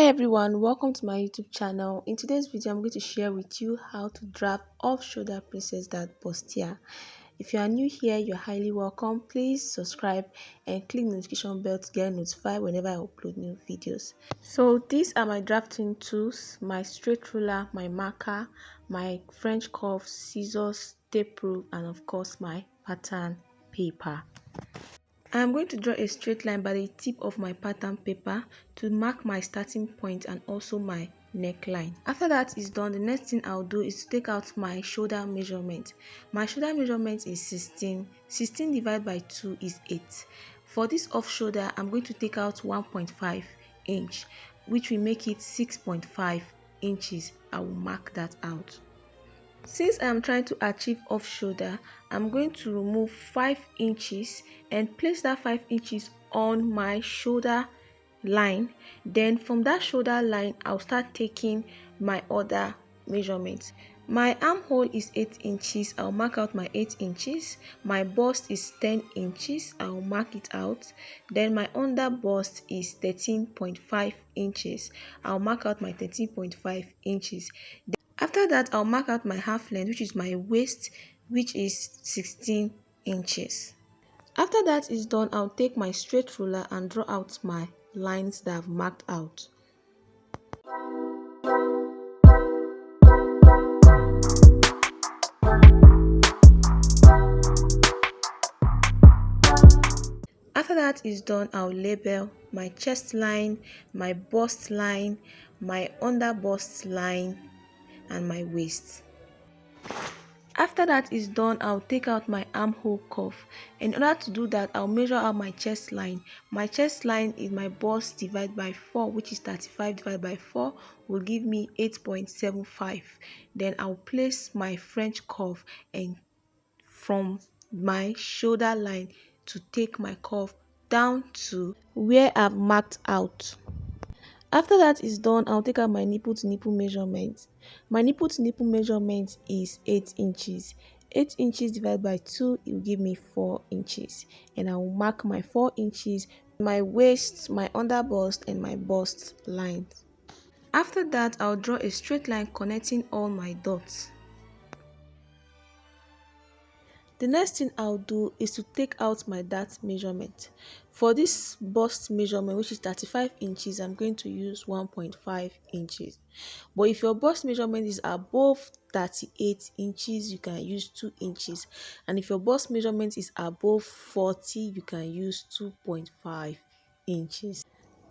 Everyone, welcome to my YouTube channel. In today's video, I'm going to share with you how to draft off-shoulder princessdartbustier. If you are new here, you're highly welcome. Please subscribe and click the notification bell to get notified whenever I upload new videos. So these are my drafting tools: my straight ruler, my marker, my French curve, scissors, tape rule, and of course my pattern paper. I am going to draw a straight line by the tip of my pattern paper to mark my starting point and also my neckline. After that is done, the next thing I'll do is to take out my shoulder measurement. My shoulder measurement is 16. 16 divided by 2 is 8. For this off shoulder, I'm going to take out 1.5 inch, which will make it 6.5 inches. I will mark that out. Since I am trying to achieve off shoulder, I'm going to remove 5 inches and place that 5 inches on my shoulder line. Then from that shoulder line, I'll start taking my other measurements. My armhole is 8 inches. I'll mark out my 8 inches. My bust is 10 inches. I'll mark it out. Then my under bust is 13.5 inches. I'll mark out my 13.5 inches. After that, I'll mark out my half length, which is my waist, which is 16 inches. After that is done, I'll take my straight ruler and draw out my lines that I've marked out. After that is done, I'll label my chest line, my bust line, my under bust line, and my waist. After that is done, I'll take out my armhole curve. In order to do that, I'll measure out my chest line. My chest line is my bust divided by 4, which is 35 divided by 4 will give me 8.75. Then I'll place my French curve and from my shoulder line to take my curve down to where I've marked out. After that is done, I'll take out my nipple to nipple measurement. My nipple to nipple measurement is 8 inches. 8 inches divided by 2, it will give me 4 inches. And I will mark my 4 inches, my waist, my under bust, and my bust lines. After that, I'll draw a straight line connecting all my dots. The next thing I'll do is to take out my dart measurement. For this bust measurement, which is 35 inches, I'm going to use 1.5 inches. But if your bust measurement is above 38 inches, you can use 2 inches. And if your bust measurement is above 40, you can use 2.5 inches.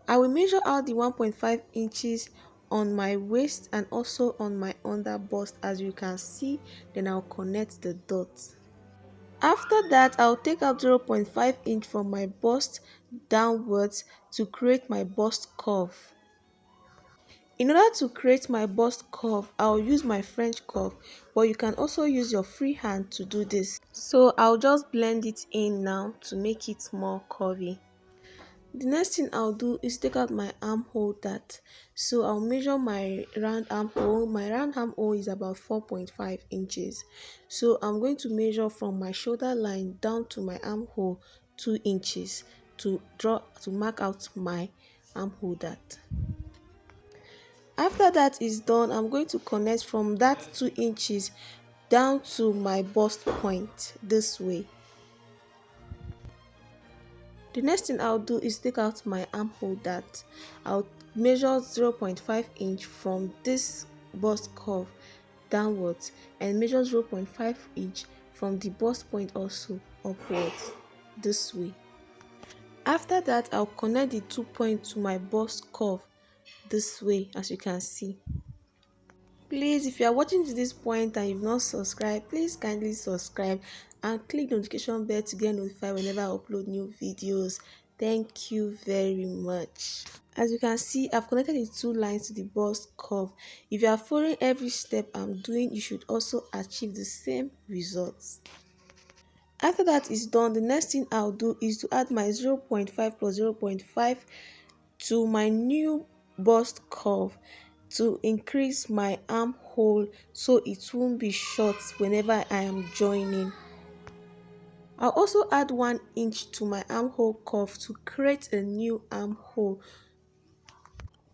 I will measure out the 1.5 inches on my waist and also on my under bust, as you can see. Then I'll connect the dots. After that, I'll take out 0.5 inch from my bust downwards to create my bust curve. In order to create my bust curve, I'll use my French curve, but you can also use your free hand to do this. So I'll just blend it in now to make it more curvy. The next thing I'll do is take out my armhole dart. So I'll measure my round armhole. My round armhole is about 4.5 inches. So I'm going to measure from my shoulder line down to my armhole 2 inches to mark out my armhole dart. After that is done, I'm going to connect from that 2 inches down to my bust point this way. The next thing I'll do is take out my armhole dart. I'll measure 0.5 inch from this bust curve downwards and measure 0.5 inch from the bust point also upwards this way. After that, I'll connect the 2 points to my bust curve this way, as you can see. Please, if you are watching to this point and you've not subscribed, please kindly subscribe and click the notification bell to get notified whenever I upload new videos. Thank you very much. As you can see, I've connected the 2 lines to the bust curve. If you are following every step I'm doing, you should also achieve the same results. After that is done, the next thing I'll do is to add my 0.5 plus 0.5 to my new bust curve to increase my armhole so it won't be short whenever I am joining. I'll also add 1 inch to my armhole curve to create a new armhole.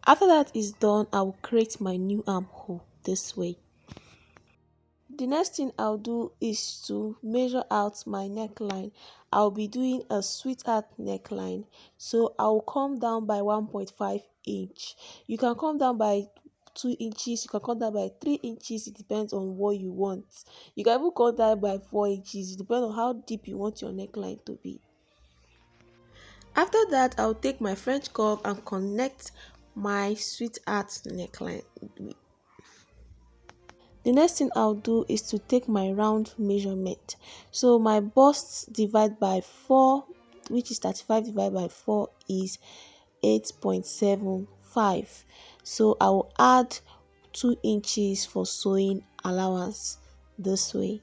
After that is done, I will create my new armhole this way. The next thing I'll do is to measure out my neckline. I'll be doing a sweetheart neckline. So I'll come down by 1.5 inch. You can come down by 2 inches, you can come down by 3 inches, it depends on what you want. You can even come down by 4 inches, it depends on how deep you want your neckline to be. After that, I'll take my French curve and connect my sweetheart neckline. The next thing I'll do is to take my round measurement. So my bust divided by 4, which is 35 divided by 4 is 8.75. So I will add 2 inches for sewing allowance this way.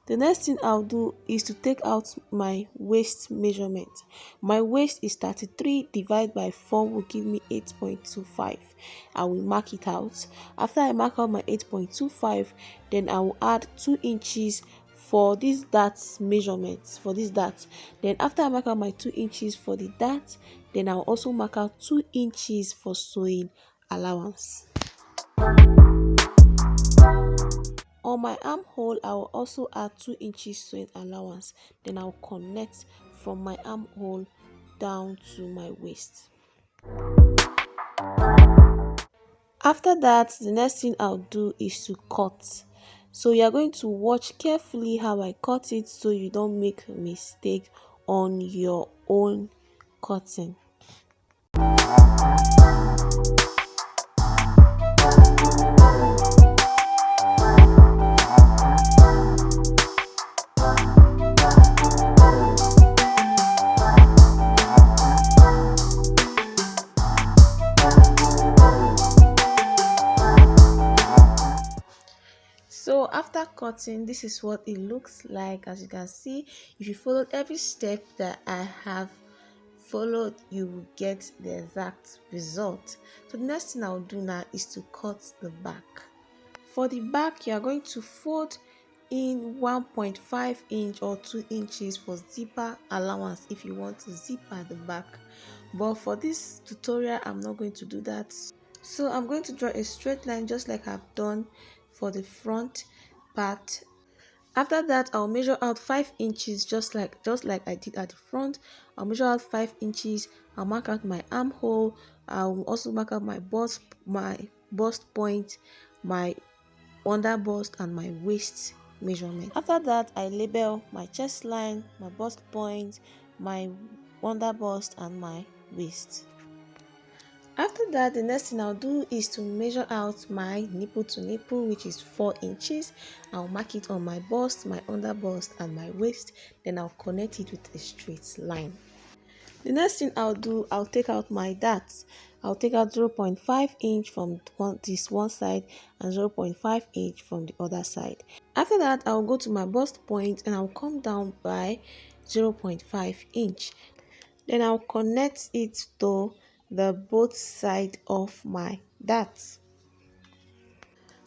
The next thing I'll do is to take out my waist measurement. My waist is 33 divided by 4 will give me 8.25. I will mark it out. After I mark out my 8.25, then I will add 2 inches for this dart measurement, for this dart. Then after I mark out my 2 inches for the dart, then I'll also mark out 2 inches for sewing allowance. On my armhole, I will also add 2 inches sewing allowance. Then I'll connect from my armhole down to my waist. After that, the next thing I'll do is to cut. So you are going to watch carefully how I cut it so you don't make a mistake on your own cutting. So after cutting, this is what it looks like. As you can see, if you followed every step that I have followed, you will get the exact result. So the next thing I'll do now is to cut the back. For the back, you are going to fold in 1.5 inch or 2 inches for zipper allowance if you want to zip at the back. But for this tutorial, I'm not going to do that. So I'm going to draw a straight line just like I've done for the front part. After that, I'll measure out 5 inches just like I did at the front. I'll measure out 5 inches. I'll mark out my armhole. I'll also mark out my bust point, my under bust, and my waist measurement. After that, I label my chest line, my bust point, my under bust, and my waist. After that, the next thing I'll do is to measure out my nipple to nipple, which is 4 inches. I'll mark it on my bust, my under bust, and my waist. Then I'll connect it with a straight line. The next thing I'll do, I'll take out my darts. I'll take out 0.5 inch from this one side and 0.5 inch from the other side. After that, I'll go to my bust point and I'll come down by 0.5 inch. Then I'll connect it to the both side of my darts.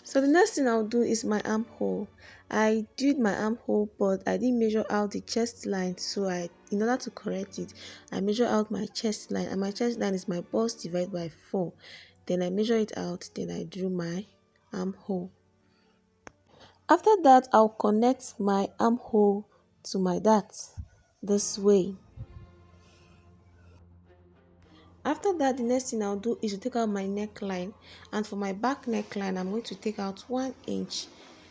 So the next thing I'll do is my armhole. I did my armhole, but I didn't measure out the chest line, so in order to correct it, I measure out my chest line, and my chest line is my bust divided by 4. Then I measure it out, then I drew my armhole. After that, I'll connect my armhole to my darts this way. After that, the next thing I'll do is to take out my neckline, and for my back neckline, I'm going to take out 1 inch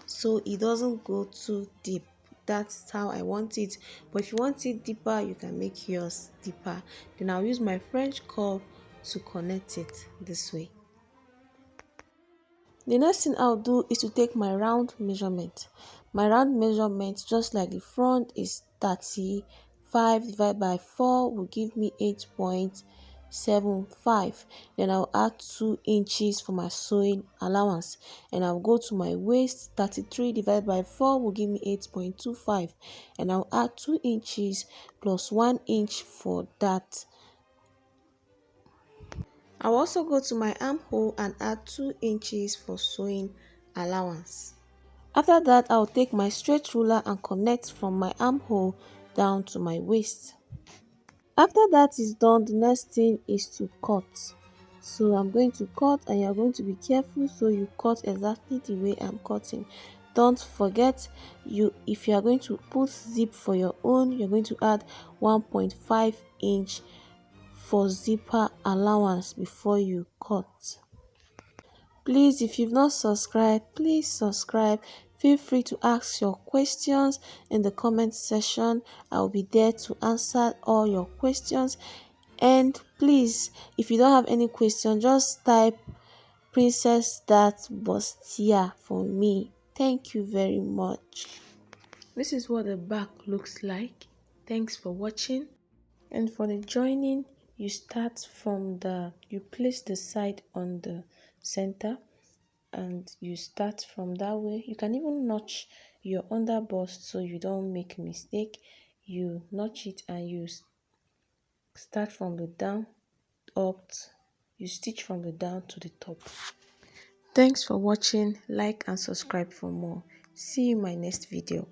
so it doesn't go too deep. That's how I want it, but if you want it deeper, you can make yours deeper. Then I'll use my French curve to connect it this way. The next thing I'll do is to take my round measurement. My round measurement, just like the front, is 35 divided by 4 will give me 8.75. Then I'll add 2 inches for my sewing allowance, and I'll go to my waist. 33 divided by 4 will give me 8.25, and I'll add 2 inches plus 1 inch for that. I'll also go to my armhole and add 2 inches for sewing allowance. After that, I'll take my straight ruler and connect from my armhole down to my waist. After that is done, the next thing is to cut. So I'm going to cut, and you're going to be careful so you cut exactly the way I'm cutting. Don't forget, if you are going to put zip for your own, you're going to add 1.5 inch for zipper allowance before you cut. Please, if you've not subscribed, please subscribe. Feel free to ask your questions in the comment section. I will be there to answer all your questions. And please, if you don't have any question, just type princessdartbustier for me. Thank you very much. This is what the back looks like. Thanks for watching. And for the joining, you place the side on the center, and you start from that way. You can even notch your underbust so you don't make mistake. You notch it and you start from the down up. You stitch from the down to the top. Thanks for watching. Like and subscribe for more. See you in my next video.